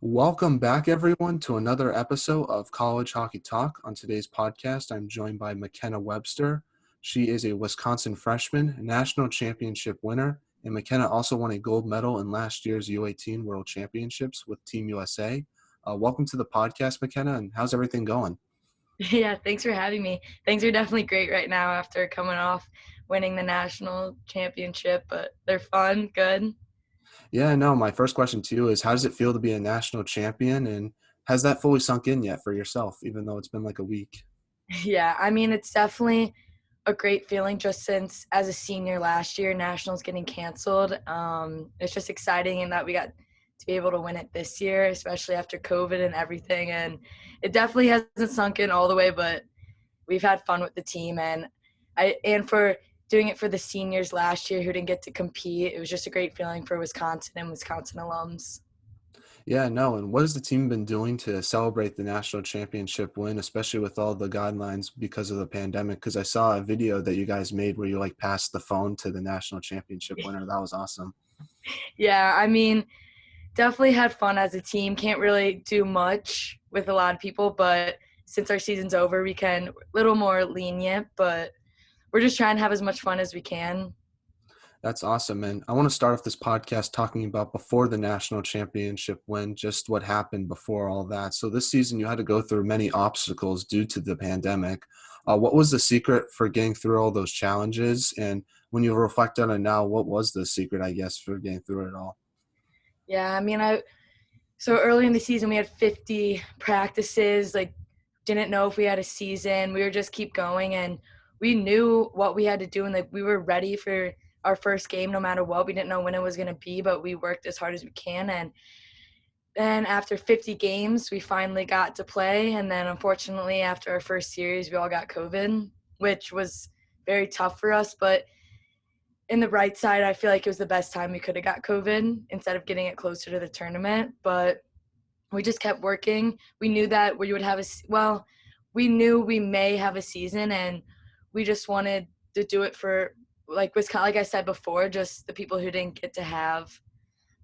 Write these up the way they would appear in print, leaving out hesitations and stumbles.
Welcome back, everyone, to another episode of College Hockey Talk. On today's podcast, I'm joined by Makenna Webster. She is a Wisconsin freshman, national championship winner, and Makenna also won a gold medal in last year's U18 World Championships with Team USA. Welcome to the podcast, Makenna, and how's everything going? Yeah, thanks for having me. Things are definitely great right now after coming off winning the national championship, but they're fun, good. Yeah, no, my first question to you is how does it feel to be a national champion, and has that fully sunk in yet for yourself, even though it's been like a week? Yeah, I mean, it's definitely a great feeling just since as a senior last year, nationals getting canceled. It's just exciting in that we got to be able to win it this year, especially after COVID and everything. And it definitely hasn't sunk in all the way, but we've had fun with the team. And for doing it for the seniors last year who didn't get to compete, it was just a great feeling for Wisconsin and Wisconsin alums. Yeah, no. And what has the team been doing to celebrate the national championship win, especially with all the guidelines because of the pandemic? Because I saw a video that you guys made where you like passed the phone to the national championship winner. That was awesome. Yeah, I mean, definitely had fun as a team. Can't really do much with a lot of people, but since our season's over, we can a little more lenient, but we're just trying to have as much fun as we can. That's awesome. And I want to start off this podcast talking about before the national championship win, just what happened before all that. So this season, you had to go through many obstacles due to the pandemic. What was the secret for getting through all those challenges? And when you reflect on it now, what was the secret, I guess, for getting through it all? Yeah, I mean, so early in the season we had 50 practices, like didn't know if we had a season. We were just keep going and we knew what we had to do and like we were ready for our first game no matter what. We didn't know when it was going to be, but we worked as hard as we can. And then after 50 games, we finally got to play. And then unfortunately, after our first series, we all got COVID, which was very tough for us. But in the right side, I feel like it was the best time we could have got COVID instead of getting it closer to the tournament. But we just kept working. We knew that we would have we knew we may have a season, and we just wanted to do it for like I said before, just the people who didn't get to have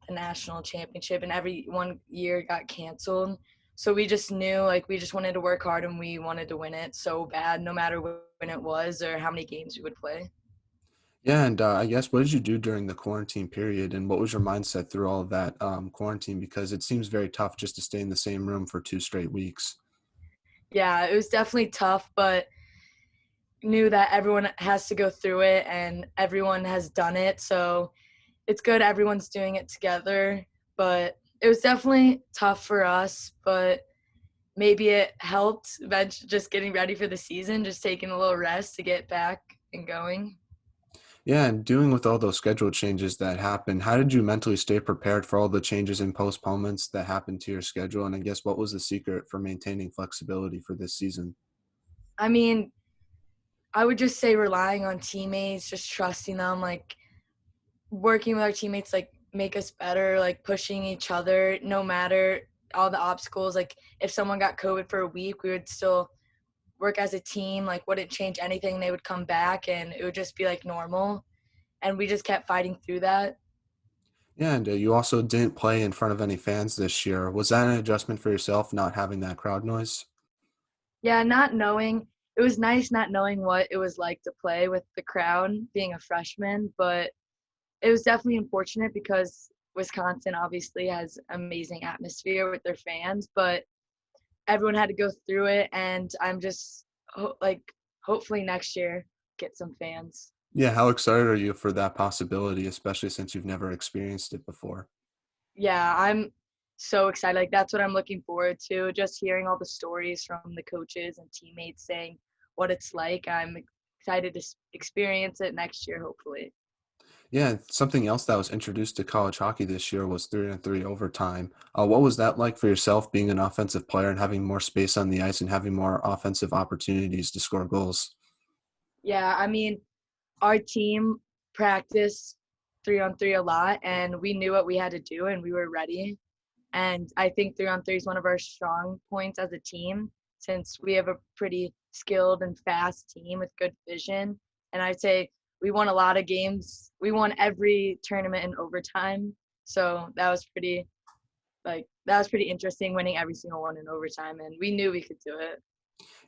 the national championship, and every one year got canceled. So we just knew like we just wanted to work hard and we wanted to win it so bad, no matter when it was or how many games we would play. Yeah, and I guess what did you do during the quarantine period, and what was your mindset through all of that quarantine? Because it seems very tough just to stay in the same room for 2 straight weeks. Yeah, it was definitely tough, but knew that everyone has to go through it and everyone has done it. So it's good everyone's doing it together. But it was definitely tough for us, but maybe it helped eventually just getting ready for the season, just taking a little rest to get back and going. Yeah, and doing with all those schedule changes that happened, how did you mentally stay prepared for all the changes and postponements that happened to your schedule? And I guess what was the secret for maintaining flexibility for this season? I mean, I would just say relying on teammates, just trusting them, like working with our teammates, like make us better, like pushing each other no matter all the obstacles. Like if someone got COVID for a week, we would still work as a team, like wouldn't change anything. They would come back and it would just be like normal. And we just kept fighting through that. Yeah, and you also didn't play in front of any fans this year. Was that an adjustment for yourself, not having that crowd noise? Yeah, not knowing, it was nice not knowing what it was like to play with the crowd being a freshman, but it was definitely unfortunate because Wisconsin obviously has amazing atmosphere with their fans, but everyone had to go through it. And I'm just like, hopefully next year get some fans. Yeah, how excited are you for that possibility, especially since you've never experienced it before? Yeah, I'm so excited. Like that's what I'm looking forward to. Just hearing all the stories from the coaches and teammates saying what it's like. I'm excited to experience it next year, hopefully. Yeah, something else that was introduced to college hockey this year was 3-on-3 overtime. What was that like for yourself being an offensive player and having more space on the ice and having more offensive opportunities to score goals? Yeah, I mean, our team practiced 3-on-3 a lot, and we knew what we had to do, and we were ready. And I think 3-on-3 is one of our strong points as a team, since we have a pretty skilled and fast team with good vision. And I'd say we won a lot of games. We won every tournament in overtime. So that was pretty like that was pretty interesting, winning every single one in overtime, and we knew we could do it.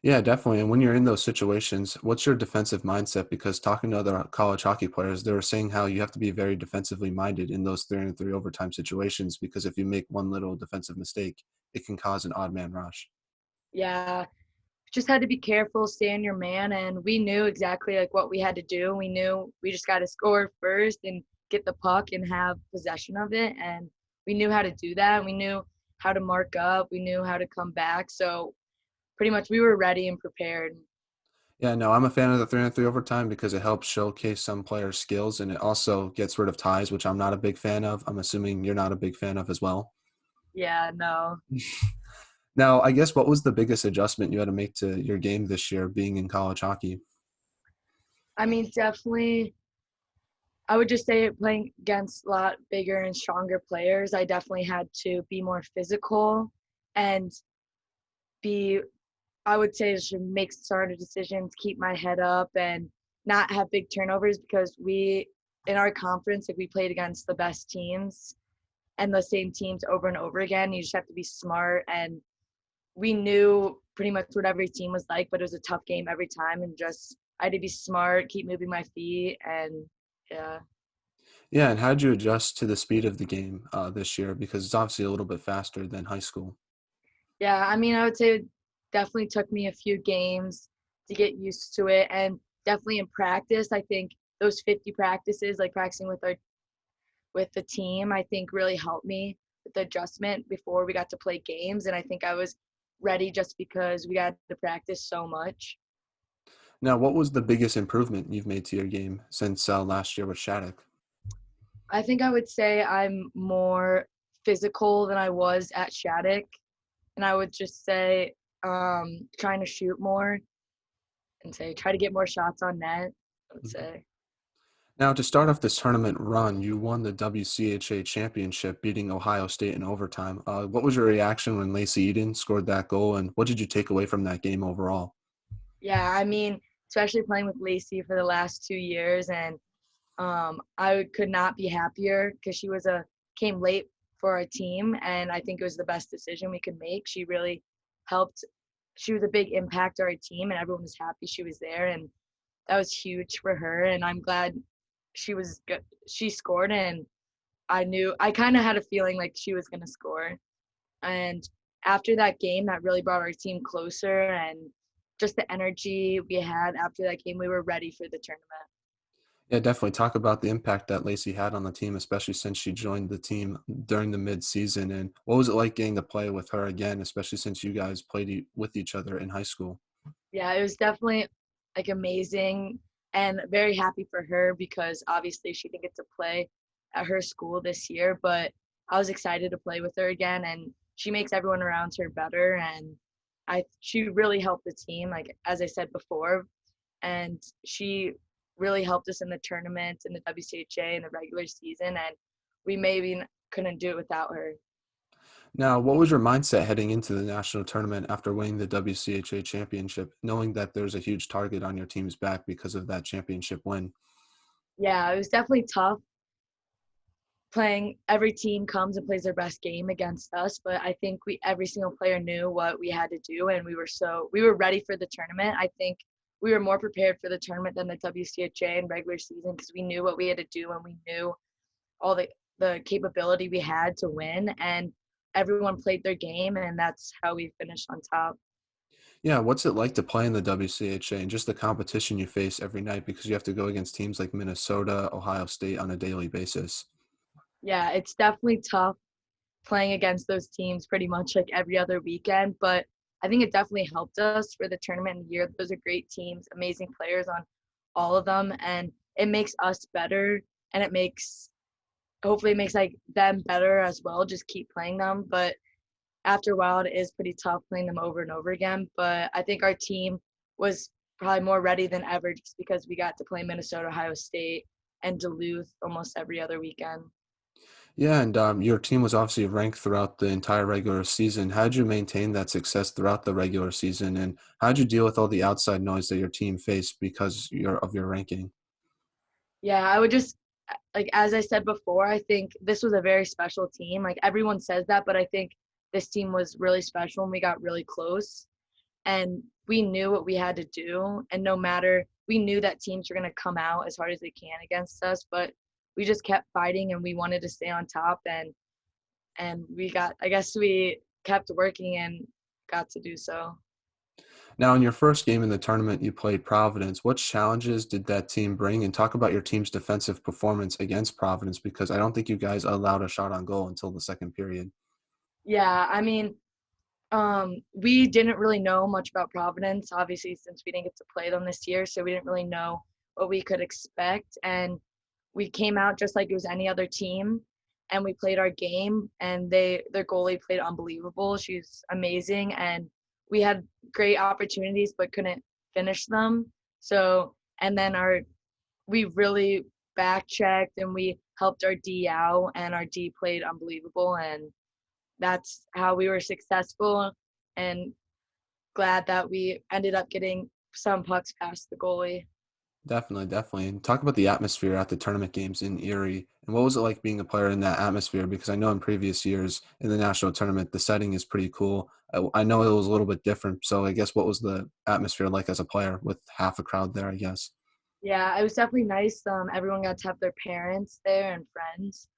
Yeah, definitely. And when you're in those situations, what's your defensive mindset? Because talking to other college hockey players, they were saying how you have to be very defensively minded in those 3-on-3 overtime situations because if you make one little defensive mistake, it can cause an odd man rush. Yeah, just had to be careful, stay on your man, and we knew exactly like what we had to do. We knew we just got to score first and get the puck and have possession of it, and we knew how to do that. We knew how to mark up. We knew how to come back. So pretty much we were ready and prepared. Yeah, no, I'm a fan of the 3-on-3 overtime because it helps showcase some players' skills and it also gets rid of ties, which I'm not a big fan of. I'm assuming you're not a big fan of as well. Yeah, no. Now, I guess what was the biggest adjustment you had to make to your game this year being in college hockey? I mean, definitely I would just say playing against a lot bigger and stronger players, I definitely had to be more physical and be I would say should make smarter decisions, keep my head up, and not have big turnovers because we in our conference, like we played against the best teams and the same teams over and over again. You just have to be smart, and we knew pretty much what every team was like, but it was a tough game every time, and just I had to be smart, keep moving my feet, and yeah. Yeah, and how did you adjust to the speed of the game this year? Because it's obviously a little bit faster than high school. Yeah, I mean, I would say it definitely took me a few games to get used to it, and definitely in practice, I think those 50 practices, like practicing with the team, I think really helped me with the adjustment before we got to play games, and I think I was ready just because we got to practice so much. Now, what was the biggest improvement you've made to your game since last year with Shattuck? I think I would say I'm more physical than I was at Shattuck, and I would just say trying to shoot more and say try to get more shots on net. I would Mhm. say. Now, to start off this tournament run, you won the WCHA championship, beating Ohio State in overtime. What was your reaction when Lacey Eden scored that goal, and what did you take away from that game overall? Yeah, I mean, especially playing with Lacey for the last 2 years, and I could not be happier because she was a came late for our team, and I think it was the best decision we could make. She really helped. She was a big impact to our team, and everyone was happy she was there, and that was huge for her. And I'm glad she was good. She scored, and I kind of had a feeling like she was gonna score. And after that game, that really brought our team closer, and just the energy we had after that game, we were ready for the tournament. Yeah, definitely. Talk about the impact that Lacey had on the team, especially since she joined the team during the mid-season. And what was it like getting to play with her again, especially since you guys played with each other in high school? Yeah, it was definitely like amazing and very happy for her because obviously she didn't get to play at her school this year, but I was excited to play with her again, and she makes everyone around her better, and she really helped the team like as I said before, and she really helped us in the tournament in the WCHA in the regular season, and we maybe couldn't do it without her. Now, what was your mindset heading into the national tournament after winning the WCHA championship, knowing that there's a huge target on your team's back because of that championship win? Yeah, it was definitely tough playing. Every team comes and plays their best game against us, but I think we every single player knew what we had to do, and we were ready for the tournament. I think we were more prepared for the tournament than the WCHA and regular season because we knew what we had to do, and we knew all the capability we had to win, and everyone played their game, and that's how we finished on top. Yeah, what's it like to play in the WCHA and just the competition you face every night because you have to go against teams like Minnesota, Ohio State on a daily basis? Yeah, it's definitely tough playing against those teams pretty much like every other weekend, but I think it definitely helped us for the tournament and the year. Those are great teams, amazing players on all of them, and it makes us better, and it makes hopefully it makes like them better as well. Just keep playing them, but after a while, it is pretty tough playing them over and over again. But I think our team was probably more ready than ever just because we got to play Minnesota, Ohio State, and Duluth almost every other weekend. Yeah, and your team was obviously ranked throughout the entire regular season. How did you maintain that success throughout the regular season, and how did you deal with all the outside noise that your team faced because of your ranking? Yeah, I would just like as I said before, I think this was a very special team. Like everyone says that, but I think this team was really special and we got really close and we knew what we had to do. And no matter, we knew that teams were going to come out as hard as they can against us, but we just kept fighting and we wanted to stay on top. And we got, I guess we kept working and got to do so. Now, in your first game in the tournament, you played Providence. What challenges did that team bring? And talk about your team's defensive performance against Providence, because I don't think you guys allowed a shot on goal until the second period. Yeah, I mean, we didn't really know much about Providence, obviously, since we didn't get to play them this year. So we didn't really know what we could expect. And we came out just like it was any other team. And we played our game. And their goalie played unbelievable. She's amazing. And we had great opportunities, but couldn't finish them. So, and then we really back checked and we helped our D out. And our D played unbelievable. And that's how we were successful and glad that we ended up getting some pucks past the goalie. Definitely, definitely. And talk about the atmosphere at the tournament games in Erie. And what was it like being a player in that atmosphere? Because I know in previous years in the national tournament, the setting is pretty cool. I know it was a little bit different. So I guess what was the atmosphere like as a player with half a crowd there, I guess? Yeah, it was definitely nice. Everyone got to have their parents there and friends.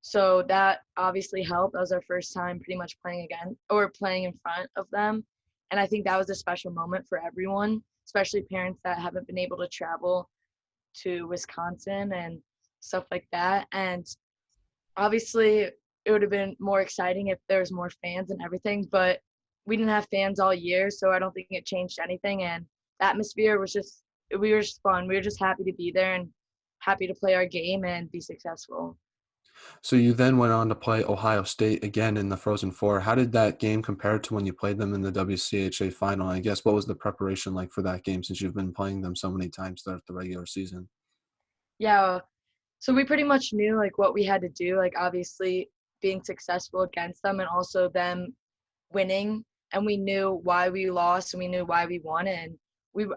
So that obviously helped. That was our first time pretty much playing again or playing in front of them. And I think that was a special moment for everyone, especially parents that haven't been able to travel to Wisconsin and stuff like that. And obviously, it would have been more exciting if there was more fans and everything, but we didn't have fans all year, so I don't think it changed anything. And the atmosphere was just, we were just fun. We were just happy to be there and happy to play our game and be successful. So you then went on to play Ohio State again in the Frozen Four. How did that game compare to when you played them in the WCHA final? I guess what was the preparation like for that game since you've been playing them so many times throughout the regular season? Yeah, so we pretty much knew like what we had to do, like obviously being successful against them and also them winning, and we knew why we lost and we knew why we won. And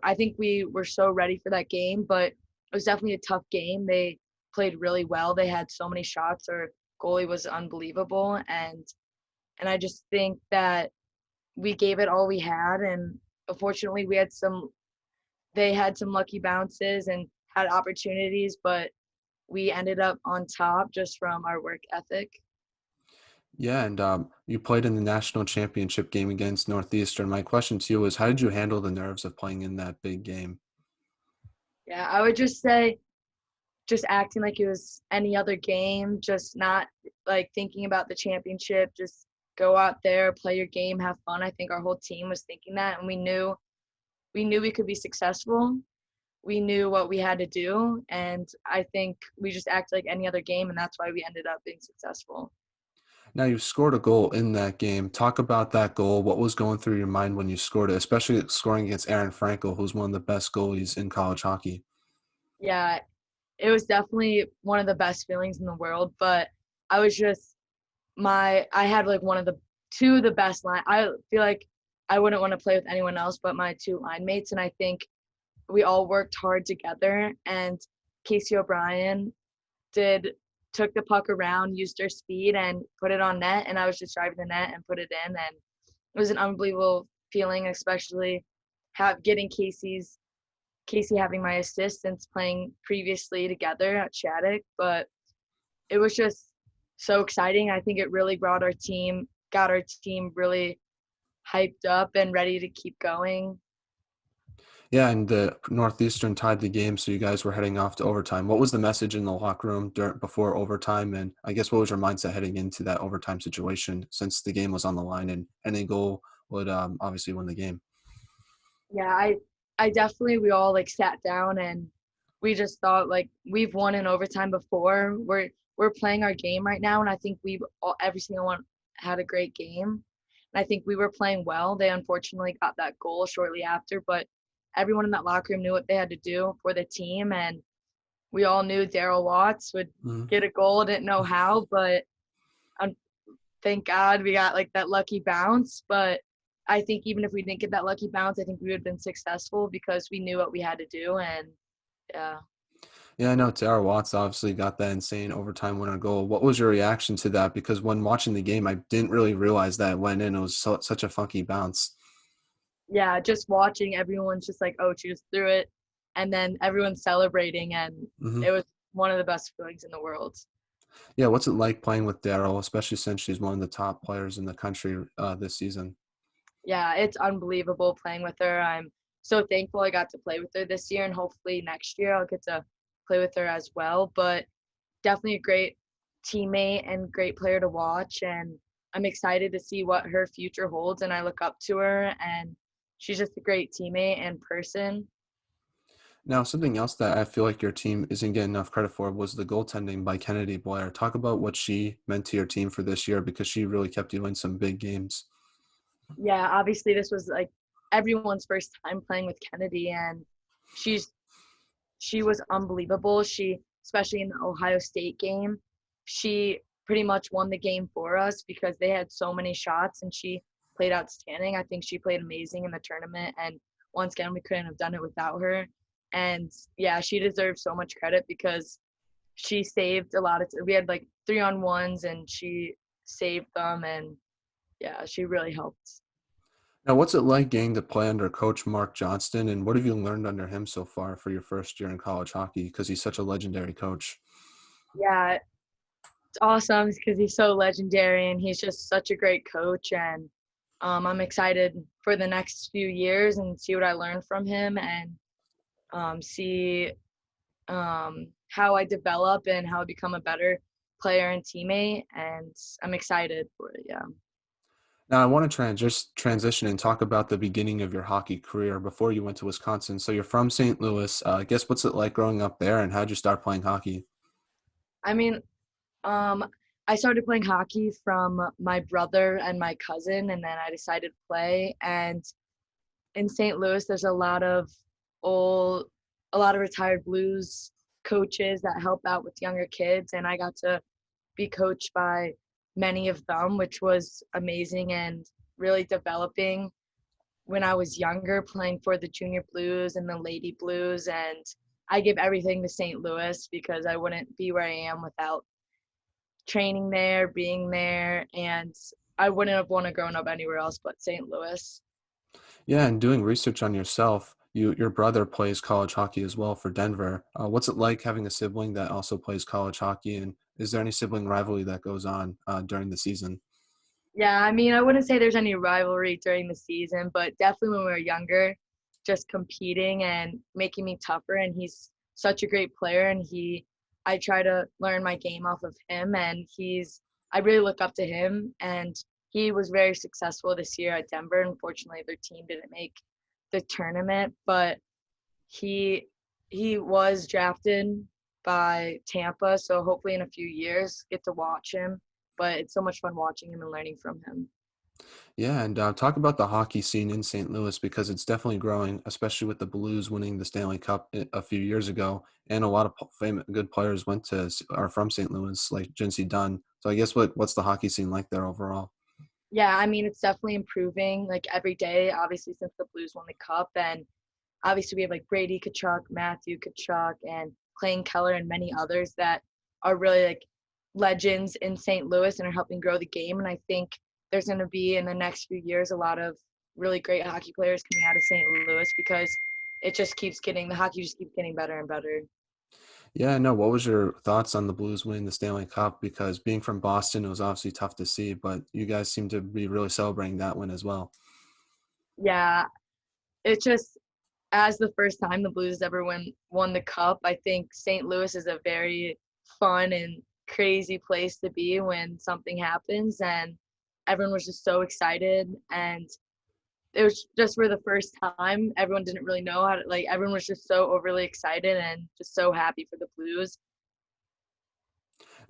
I think we were so ready for that game, but it was definitely a tough game. They played really well. They had so many shots. Our goalie was unbelievable, and I just think that we gave it all we had. And unfortunately, they had some lucky bounces and had opportunities, but we ended up on top just from our work ethic. Yeah, and you played in the national championship game against Northeastern. My question to you is, how did you handle the nerves of playing in that big game? Yeah, I would just say just acting like it was any other game, just not like thinking about the championship, just go out there, play your game, have fun. I think our whole team was thinking that, and we knew we could be successful. We knew what we had to do, and I think we just acted like any other game, and that's why we ended up being successful. Now you scored a goal in that game. Talk about that goal. What was going through your mind when you scored it, especially scoring against Aaron Frankel, who's one of the best goalies in college hockey? Yeah, it was definitely one of the best feelings in the world, but I was just I had like one of the two of the best line. I feel like I wouldn't want to play with anyone else but my two line mates, and I think we all worked hard together. And Casey O'Brien did took the puck around, used her speed, and put it on net. And I was just driving the net and put it in, and it was an unbelievable feeling, especially getting Casey having my assist since playing previously together at Shattuck. But it was just so exciting. I think it really got our team really hyped up and ready to keep going. Yeah, and the Northeastern tied the game, so you guys were heading off to overtime. What was the message in the locker room before overtime? And I guess what was your mindset heading into that overtime situation since the game was on the line and any goal would obviously win the game? Yeah, I definitely we all like sat down and we just thought like we've won in overtime before. We're playing our game right now, and I think every single one had a great game. And I think we were playing well. They unfortunately got that goal shortly after, but everyone in that locker room knew what they had to do for the team, and we all knew Daryl Watts would Mhm. get a goal. Didn't know how, but um, thank God we got like that lucky bounce. But I think even if we didn't get that lucky bounce, I think we would have been successful because we knew what we had to do. And yeah. Yeah, I know Tara Watts obviously got that insane overtime winner goal. What was your reaction to that? Because when watching the game, I didn't really realize that it went in. It was such a funky bounce. Yeah, just watching everyone's just like, oh, she just threw it, and then everyone's celebrating, and Hmm. it was one of the best feelings in the world. Yeah, what's it like playing with Daryl, especially since she's one of the top players in the country this season? Yeah, it's unbelievable playing with her. I'm so thankful I got to play with her this year, and hopefully next year I'll get to play with her as well. But definitely a great teammate and great player to watch, and I'm excited to see what her future holds. And I look up to her, and she's just a great teammate and person. Now, something else that I feel like your team isn't getting enough credit for was the goaltending by Kennedy Blair. Talk about what she meant to your team for this year because she really kept you in some big games. Yeah, obviously this was like everyone's first time playing with Kennedy, and she's she was unbelievable. She, especially in the Ohio State game, she pretty much won the game for us because they had so many shots and she played outstanding. I think she played amazing in the tournament, and once again we couldn't have done it without her. And yeah, she deserves so much credit because she saved a lot of we had like 3-on-1s and she saved them, and yeah, she really helped. Now, what's it like getting to play under Coach Mark Johnston, and what have you learned under him so far for your first year in college hockey? Because he's such a legendary coach. Yeah, it's awesome because he's so legendary and he's just such a great coach. And I'm excited for the next few years and see what I learn from him, and see how I develop and how I become a better player and teammate. And I'm excited for it. Yeah. Now, I want to transition and talk about the beginning of your hockey career before you went to Wisconsin. So you're from St. Louis. I guess what's it like growing up there, and how'd you start playing hockey? I mean, um, I started playing hockey from my brother and my cousin, and then I decided to play. And in St. Louis, there's old, a lot of retired blues coaches that help out with younger kids, and I got to be coached by many of them, which was amazing and really developing when I was younger, playing for the junior blues and the lady blues. And I give everything to St. Louis because I wouldn't be where I am without training there, being there, and I wouldn't have wanted to grown up anywhere else but St. Louis. Yeah, and doing research on yourself, your brother plays college hockey as well for Denver. What's it like having a sibling that also plays college hockey, and is there any sibling rivalry that goes on during the season? Yeah, I mean, I wouldn't say there's any rivalry during the season, but definitely when we were younger, just competing and making me tougher. And he's such a great player, and I try to learn my game off of him, and I really look up to him. And he was very successful this year at Denver. Unfortunately, their team didn't make the tournament, but he he was drafted by Tampa, so hopefully in a few years get to watch him. But it's so much fun watching him and learning from him. Yeah, and talk about the hockey scene in St. Louis because it's definitely growing, especially with the Blues winning the Stanley Cup a few years ago, and a lot of famous good players are from St. Louis, like Jinsey Dunn. So I guess what's the hockey scene like there overall? Yeah, I mean it's definitely improving like every day. Obviously, since the Blues won the cup, and obviously we have like Brady Kachuk, Matthew Kachuk, and Clayton Keller, and many others that are really like legends in St. Louis and are helping grow the game. And I think there's going to be in the next few years a lot of really great hockey players coming out of St. Louis because the hockey just keeps getting better and better. Yeah, no. What was your thoughts on the Blues winning the Stanley Cup? Because being from Boston, it was obviously tough to see, but you guys seem to be really celebrating that win as well. Yeah, it's just as the first time the Blues ever won the cup, I think St. Louis is a very fun and crazy place to be when something happens, and everyone was just so excited. And it was just for the first time everyone didn't really know how to, like, everyone was just so overly excited and just so happy for the Blues.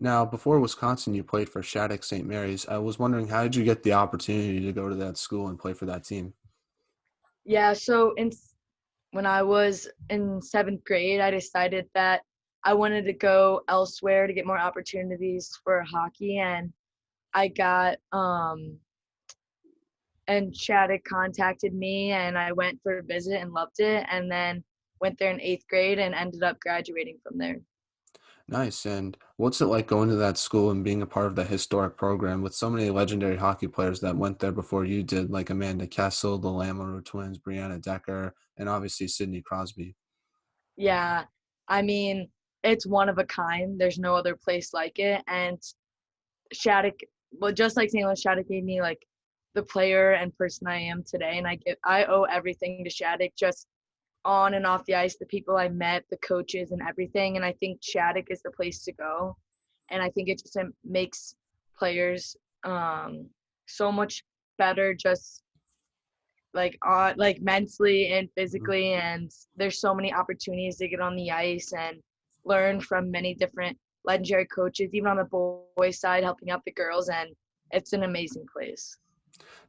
Now, before Wisconsin, you played for Shattuck St Mary's. I was wondering, how did you get the opportunity to go to that school and play for that team? Yeah, so when I was in 7th grade, I decided that I wanted to go elsewhere to get more opportunities for hockey, and I got and Shattuck contacted me, and I went for a visit and loved it. And then went there in 8th grade and ended up graduating from there. Nice. And what's it like going to that school and being a part of the historic program with so many legendary hockey players that went there before you did, like Amanda Kessel, the Lamoureux twins, Brianna Decker, and obviously Sidney Crosby? Yeah, I mean, it's one of a kind. There's no other place like it. And Shattuck, well, just like St. Louis, Shattuck gave me like the player and person I am today, and I owe everything to Shattuck, just on and off the ice, the people I met, the coaches, and everything. And I think Shattuck is the place to go, and I think it just makes players so much better, just like mentally and Mhm. physically. And there's so many opportunities to get on the ice and learn from many different legendary coaches, even on the boys side, helping out the girls. And it's an amazing place.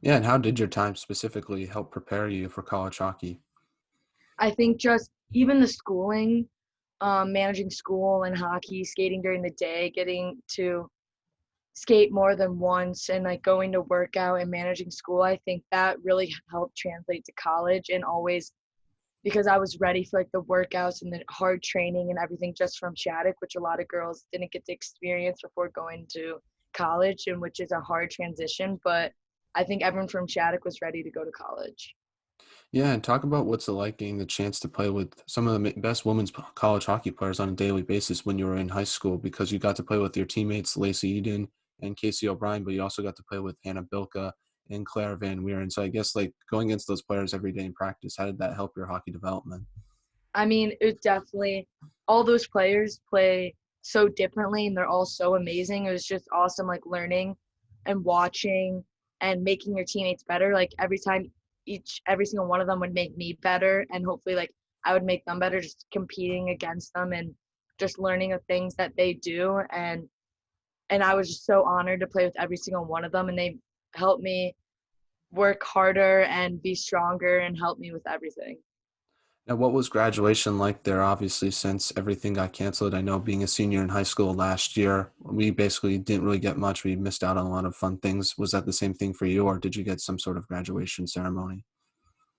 Yeah. And how did your time specifically help prepare you for college hockey? I think just even the schooling, managing school and hockey, skating during the day, getting to skate more than once, and like going to workout and managing school, I think that really helped translate to college. And always, because I was ready for like the workouts and the hard training and everything just from Shattuck, which a lot of girls didn't get to experience before going to college, and which is a hard transition. But I think everyone from Shattuck was ready to go to college. Yeah, and talk about what's it like getting the chance to play with some of the best women's college hockey players on a daily basis when you were in high school, because you got to play with your teammates Lacey Eden and Casey O'Brien, but you also got to play with Hannah Bilka and Claire Van Weeren. So I guess like going against those players every day in practice, how did that help your hockey development? I mean, it definitely, all those players play so differently and they're all so amazing. It was just awesome, like learning and watching and making your teammates better. Like every time every single one of them would make me better, and hopefully like I would make them better, just competing against them and just learning the things that they do. And I was just so honored to play with every single one of them, and they helped me work harder and be stronger and help me with everything. Now, what was graduation like there? Obviously, since everything got canceled, I know being a senior in high school last year, we basically didn't really get much. We missed out on a lot of fun things. Was that the same thing for you, or did you get some sort of graduation ceremony?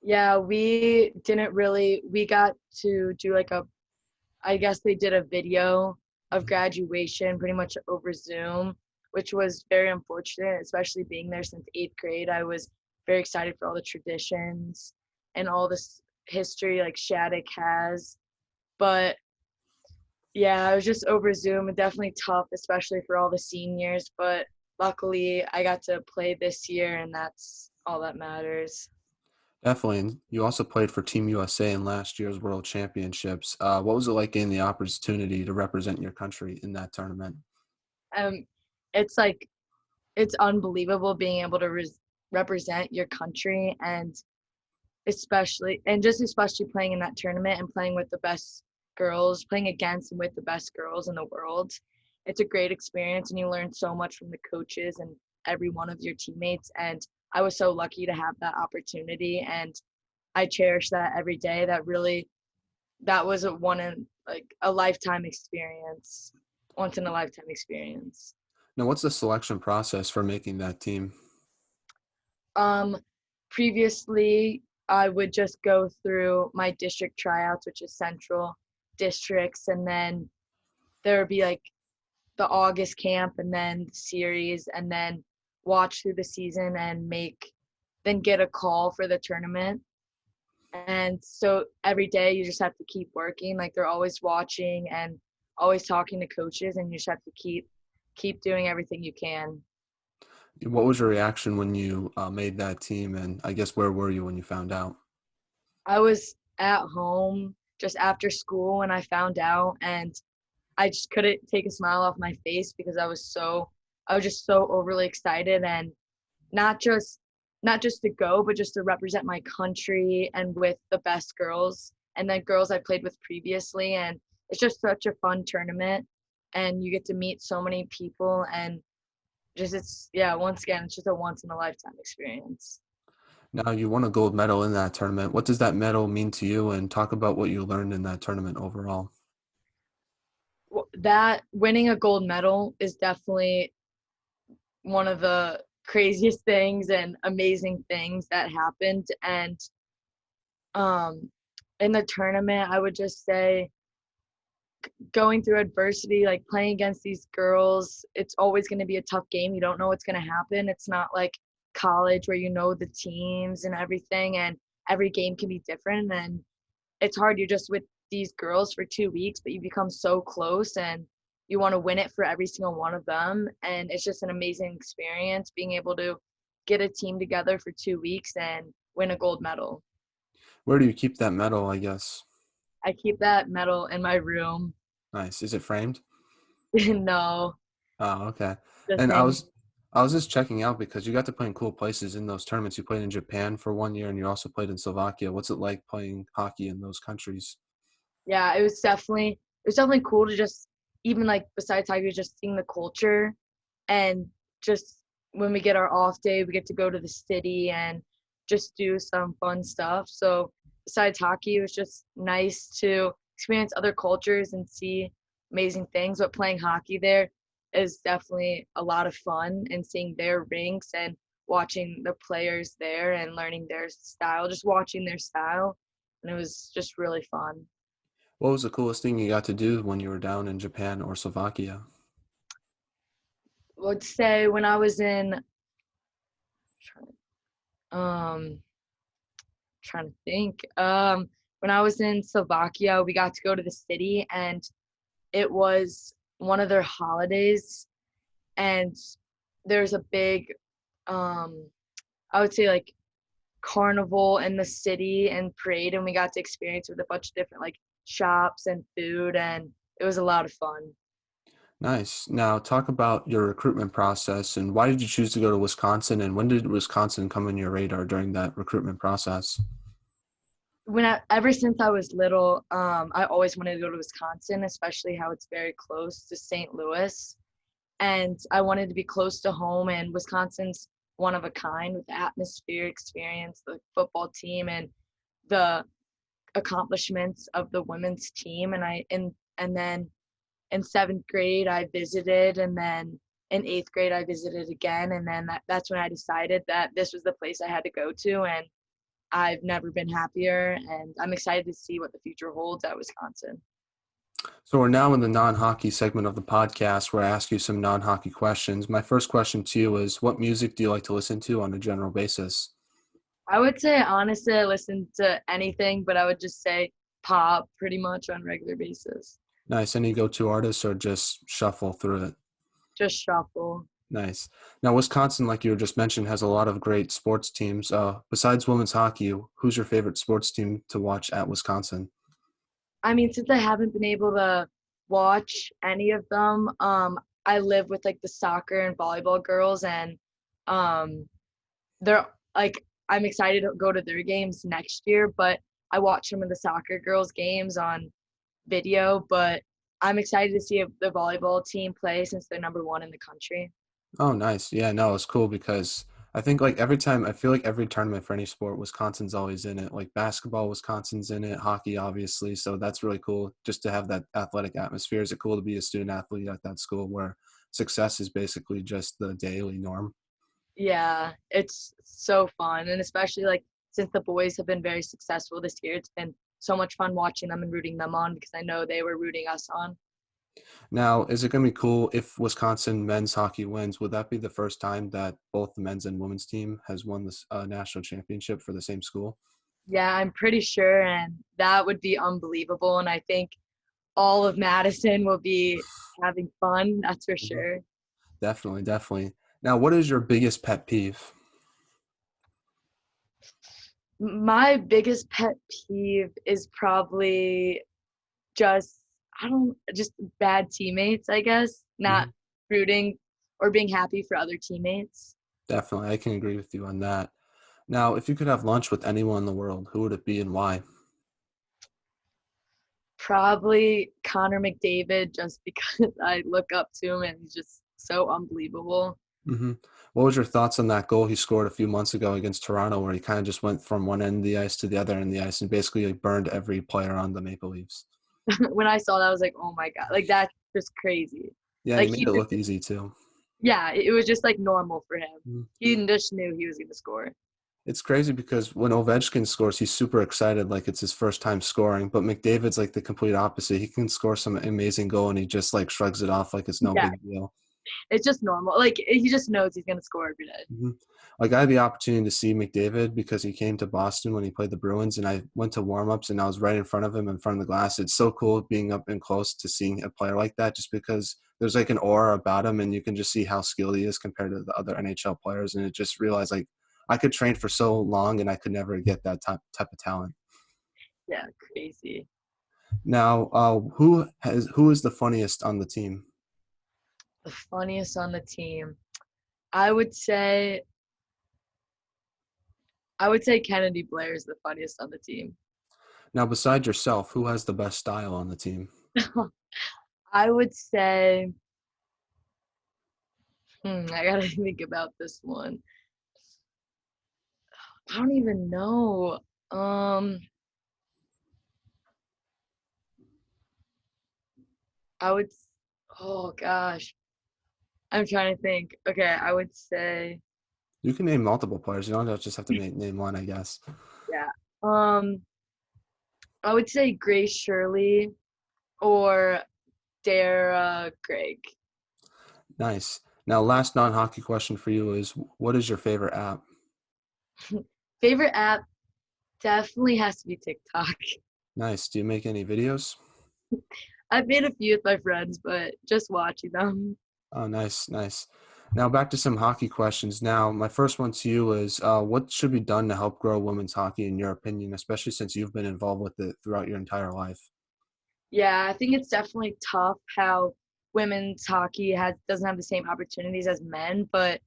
Yeah, we didn't really, we got to do like I guess they did a video of graduation pretty much over Zoom, which was very unfortunate, especially being there since 8th grade. I was very excited for all the traditions and all this history like Shattuck has. But yeah, it was just over Zoom and definitely tough, especially for all the seniors. But luckily, I got to play this year, and that's all that matters. Definitely. And you also played for Team USA in last year's World Championships. What was it like getting the opportunity to represent your country in that tournament? Um, it's like it's unbelievable being able to represent your country, and especially playing in that tournament and playing with the best girls, playing against and with the best girls in the world. It's a great experience, and you learn so much from the coaches and every one of your teammates. And I was so lucky to have that opportunity, and I cherish that every day. That was a one in like a lifetime experience, once in a lifetime experience. Now, what's the selection process for making that team? Um, Previously, I would just go through my district tryouts, which is central districts, and then there would be like the August camp and then the series, and then watch through the season and then get a call for the tournament. And so every day you just have to keep working. Like they're always watching and always talking to coaches, and you just have to keep doing everything you can. What was your reaction when you made that team? And I guess where were you when you found out? I was at home just after school when I found out, and I just couldn't take a smile off my face because I was just so overly excited, and not just not just to go, but just to represent my country and with the best girls and then girls I played with previously. And it's just such a fun tournament, and you get to meet so many people, and just it's yeah, once again, it's just a once in a lifetime experience. Now, you won a gold medal in that tournament. What does that medal mean to you? And talk about what you learned in that tournament overall. That winning a gold medal is definitely one of the craziest things and amazing things that happened. And um In the tournament, I would just say going through adversity, like playing against these girls, it's always going to be a tough game. You don't know what's going to happen. It's not like college where you know the teams and everything, and every game can be different. And it's hard. You're just with these girls for 2 weeks, but you become so close and you want to win it for every single one of them. And it's just an amazing experience being able to get a team together for 2 weeks and win a gold medal. Where do you keep that medal, I guess? I keep that medal in my room. Nice. Is it framed? No, Oh, okay. just And hanging. I was just checking out because you got to play in cool places in those tournaments. You played in Japan for 1 year and you also played in Slovakia. What's it like playing hockey in those countries? Yeah, it was definitely cool to just even like besides hockey, just seeing the culture and just when we get our off day, we get to go to the city and just do some fun stuff. So besides hockey, it was just nice to experience other cultures and see amazing things. But playing hockey there is definitely a lot of fun and seeing their rinks and watching the players there and learning their style, just watching their style. And it was just really fun. What was the coolest thing you got to do when you were down in Japan or Slovakia? Would say when I was in um trying to think. When I was in Slovakia, we got to go to the city and it was one of their holidays and there's a big um I would say like carnival in the city and parade and we got to experience with a bunch of different like shops and food and it was a lot of fun. Nice. Now talk about your recruitment process and why did you choose to go to Wisconsin and when did Wisconsin come on your radar during that recruitment process? Ever since I was little, I always wanted to go to Wisconsin, especially how it's very close to St. Louis. And I wanted to be close to home. And Wisconsin's one of a kind with the atmosphere, experience, the football team, and the accomplishments of the women's team. And then in seventh grade I visited, and then in eighth grade I visited again, and then that's when I decided that this was the place I had to go to, and I've never been happier, and I'm excited to see what the future holds at Wisconsin. So we're now in the non-hockey segment of the podcast where I ask you some non-hockey questions. My first question to you is what music do you like to listen to on a general basis? I would say honestly I listen to anything, but I would just say pop pretty much on a regular basis. Nice. Any go-to artists or just shuffle through it? Just shuffle. Nice. Now, Wisconsin, like you just mentioned, has a lot of great sports teams. Besides women's hockey, who's your favorite sports team to watch at Wisconsin? I mean, since I haven't been able to watch any of them, I live with like the soccer and volleyball girls, and um, they're like I'm excited to go to their games next year. But I watch some of the soccer girls' games on video, but I'm excited to see the volleyball team play since they're number one in the country. Oh, nice. Yeah, no, it's cool because I think like every time, I feel like every tournament for any sport, Wisconsin's always in it. Like basketball, Wisconsin's in it, hockey, obviously. So that's really cool just to have that athletic atmosphere. Is it cool to be a student athlete at that school where success is basically just the daily norm? Yeah, it's so fun, and especially like since the boys have been very successful this year, it's been so much fun watching them and rooting them on because I know they were rooting us on. Now, is it going to be cool if Wisconsin men's hockey wins? Would that be the first time that both the men's and women's team has won this national championship for the same school? Yeah, I'm pretty sure, and that would be unbelievable. And I think all of Madison will be having fun. That's for Mhm. sure. Definitely, definitely. Now, what is your biggest pet peeve? My biggest pet peeve is probably just I don't just bad teammates, I guess, not Mhm. rooting or being happy for other teammates. Definitely, I can agree with you on that. Now, if you could have lunch with anyone in the world, who would it be and why? Probably Connor McDavid, just because I look up to him and he's just so unbelievable. hmm What was your thoughts on that goal he scored a few months ago against Toronto, where he kind of just went from one end of the ice to the other end of the ice and basically like burned every player on the Maple Leafs? When I saw that, I was like, oh my God, like that's just crazy. Yeah, he Like made he it just, look easy too. yeah, it was just like normal for him. Mhm. He just knew he was going to score. It's crazy because when Ovechkin scores, he's super excited, like it's his first time scoring. But McDavid's like the complete opposite. He can score some amazing goal, and he just like shrugs it off like it's no Yeah, big deal. it's just normal. Like he just knows he's gonna score every day. Mhm. Like I had the opportunity to see McDavid because he came to Boston when he played the Bruins, and I went to warmups and I was right in front of him, in front of the glass. It's so cool being up and close to seeing a player like that, just because there's like an aura about him, and you can just see how skilled he is compared to the other NHL players. And it just realized like I could train for so long, and I could never get that type of talent. Yeah, crazy. Now, who is the funniest on the team? The funniest on the team. I would say Kennedy Blair is the funniest on the team. Now, besides yourself, who has the best style on the team? I would say I gotta think about this one. I don't even know. Um, I would. Oh gosh, I'm trying to think. Okay, I would say You can name multiple players. You don't just have to name one, I guess. yeah. Um, I would say Grace Shirley or Dara Greg. Nice. Now, last non-hockey question for you is, what is your favorite app? Favorite app definitely has to be TikTok. Nice. Do you make any videos? I've made a few with my friends, but just watching them. Oh, nice, nice. Now, back to some hockey questions. Now, my first one to you is, what should be done to help grow women's hockey, in your opinion, especially since you've been involved with it throughout your entire life? Yeah, I think it's definitely tough how women's hockey doesn't have the same opportunities as men, but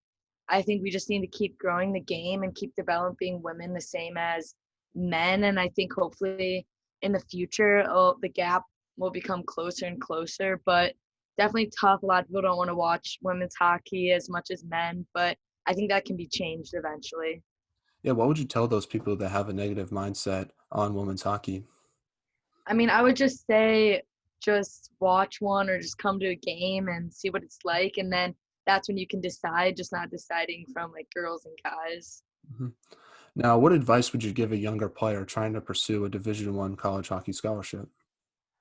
I think we just need to keep growing the game and keep developing women the same as men. And I think hopefully in the future, the gap will become closer and closer. But definitely tough. A lot of people don't want to watch women's hockey as much as men, but I think that can be changed eventually. Yeah, what would you tell those people that have a negative mindset on women's hockey? I mean, I would just say just watch one or just come to a game and see what it's like. And then that's when you can decide, just not deciding from like girls and guys. Mhm. Now, what advice would you give a younger player trying to pursue a Division I college hockey scholarship?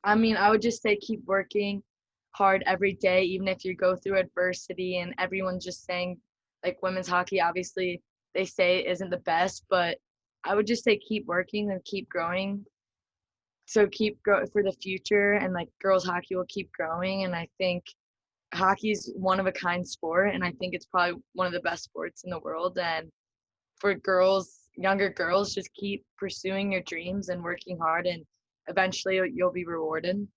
I mean, I would just say keep working hard every day, even if you go through adversity. And everyone's just saying, like women's hockey, obviously, they say isn't the best, but I would just say keep working and keep growing. So keep grow for the future, and like girls hockey will keep growing. And I think hockey's one of a kind sport, and I think it's probably one of the best sports in the world. And for girls, younger girls, just keep pursuing your dreams and working hard, and eventually you'll be rewarded.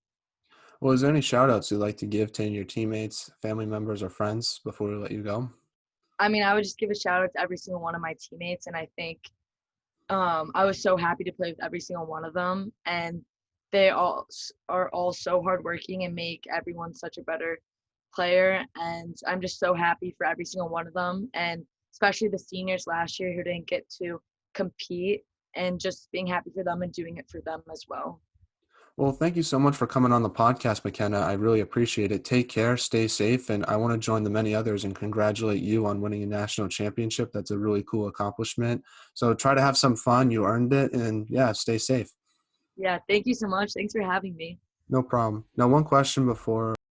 Well, is there any shout outs you'd like to give to any of your teammates, family members, or friends before we let you go? I mean, I would just give a shout out to every single one of my teammates, and I think I was so happy to play with every single one of them, and they all are all so hardworking and make everyone such a better player. And I'm just so happy for every single one of them, and especially the seniors last year who didn't get to compete, and just being happy for them and doing it for them as well. Well, thank you so much for coming on the podcast, Makenna. I really appreciate it. Take care, stay safe, and I want to join the many others and congratulate you on winning a national championship. That's a really cool accomplishment. So try to have some fun. You earned it, and yeah, stay safe. Yeah, thank you so much. Thanks for having me. No problem. Now, one question before